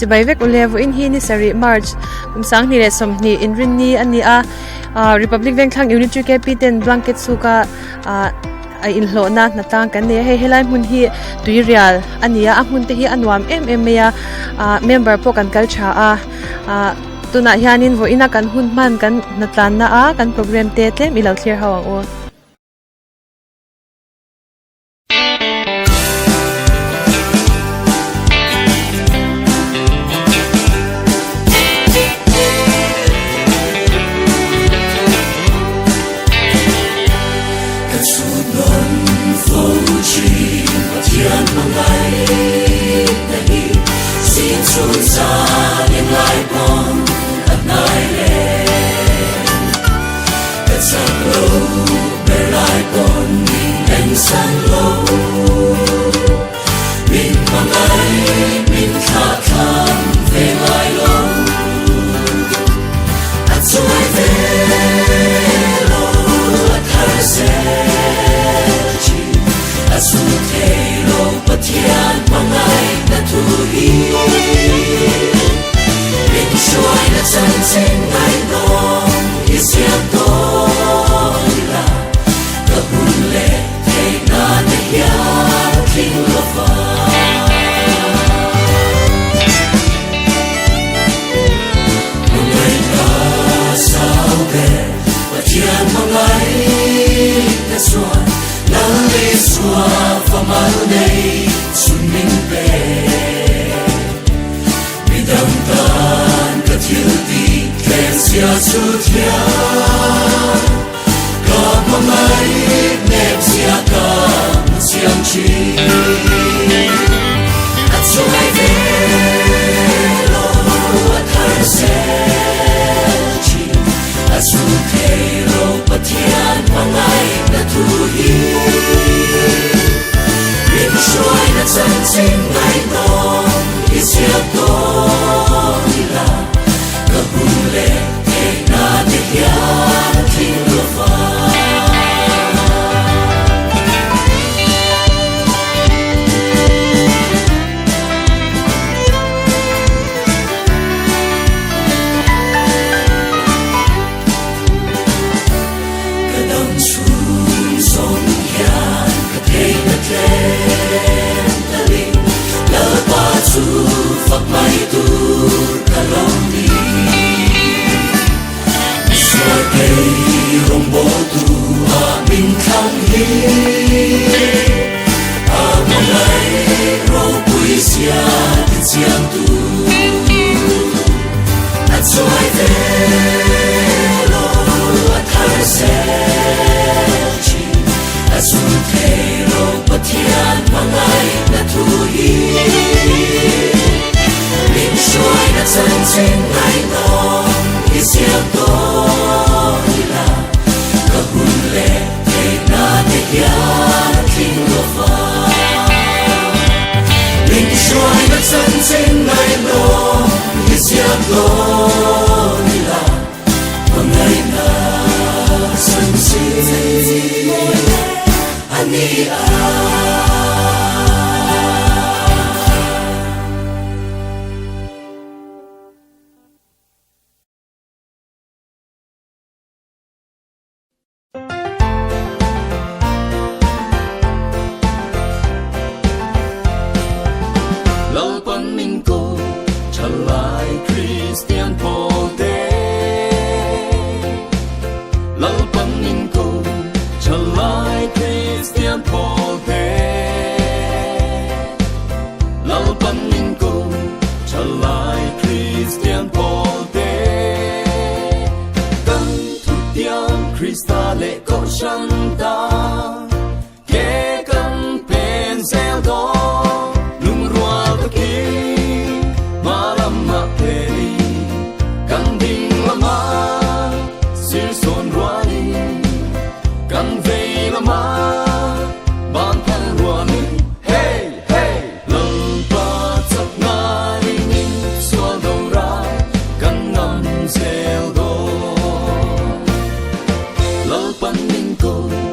chibai vek ulevo in hi ni sari March kumsang ni le som ni inrin ni ani a Republic Bank thang Unity Capital blanket suka ai in hlo na natang kan ne he helai mun hi tuirial ania a mun te hi anwam ya member po kan kalcha a tuna hianin vo ina kan hun man kan natlan na a kan program te tlem ilau clear hawang o Lal pan ning ko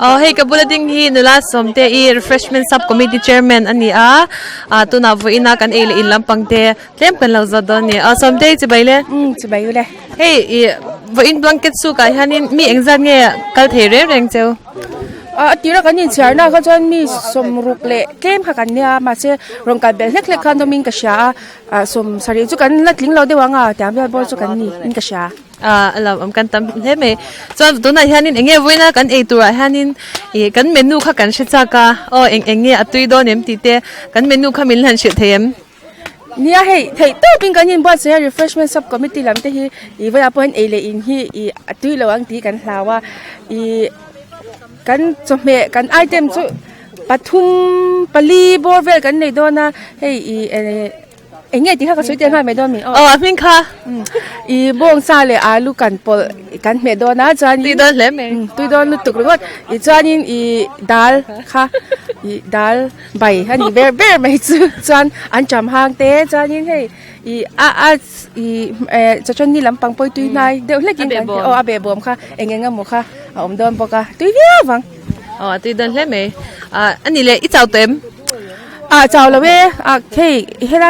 Oh, hey, kabulading hi nula somte I refreshment subcommittee chairman ani tu na vo ina kan ele ilam pangte tlem kan lau zadon ni somte chibaile chibaile hey vo in blanket su ka hanin mi engzan nge kal there reng cheu tira kan in char na ka chan mi som ruk le kem kha kan nia ma che rong ka bel hlek khan domin ka sha som sari chu kan la tling lo de wanga ta bel bol chu kan ni in ka sha alam kan tam he me so tu na hanin enge voina kan e tu hanin kan menu kha kan shicha ka enge atui do nem ti te kan menu kha mil han shi them nia hey thei to pin kan in ba se refreshment subcommittee lam te hi I va appoint e le in hi I atui lo ang ti kan hlawa I kan chome kan item chu pathum pali borvel kan nei dona hey enge ti kha ka soite kha me don mi amin kha I bong sa le alu kan pol kan me dona chan ti don le me tu don lu tuk ringot I chanin I dal kha I dal bai han I ber mai chu chan an cham hang te chanin hey cha chon ni lampang poi tui nai de le kin kan abe bom kha enge ngam kha om don boka tui via wang ti don le me ani le I chau tem chào là về khi hiện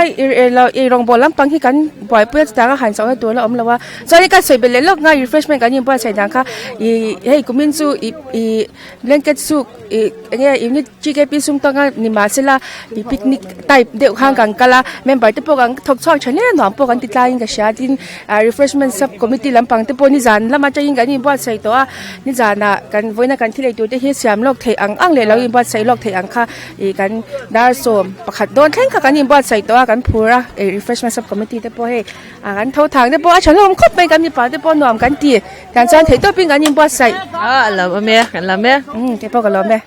là rong bò lắm bằng khi cắn bòi bữa ta hành sáu tuổi là là wa cho nên cái sợi bên lốc ngay refreshment cái gì bữa sợi đằng khác hey cũng mình su blanket su nghe ini GKP sum tanga ni masela picnic type deu hang kang kala member te pogang thok chok chane no pogan ti tlain ka sha tin refreshment sub committee lampang te poni zan lama chain ga ni bua sai to ni zana kan voina kan thilei tu te hi siam lok thei ang le lo in bua sai lok thei ang kha kan dar som pakhat don thleng kha kan in bua sai to kan phura refreshment sub committee te po he kan thau thang te po a chalom khop mai kan ni pa te po nom kan ti kan chan thei to pin kan in bua sai la me kan la me te po ka lo me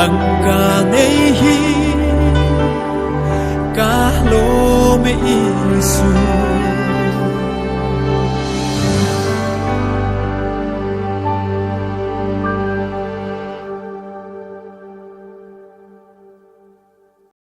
langka nei hi ka lo me isu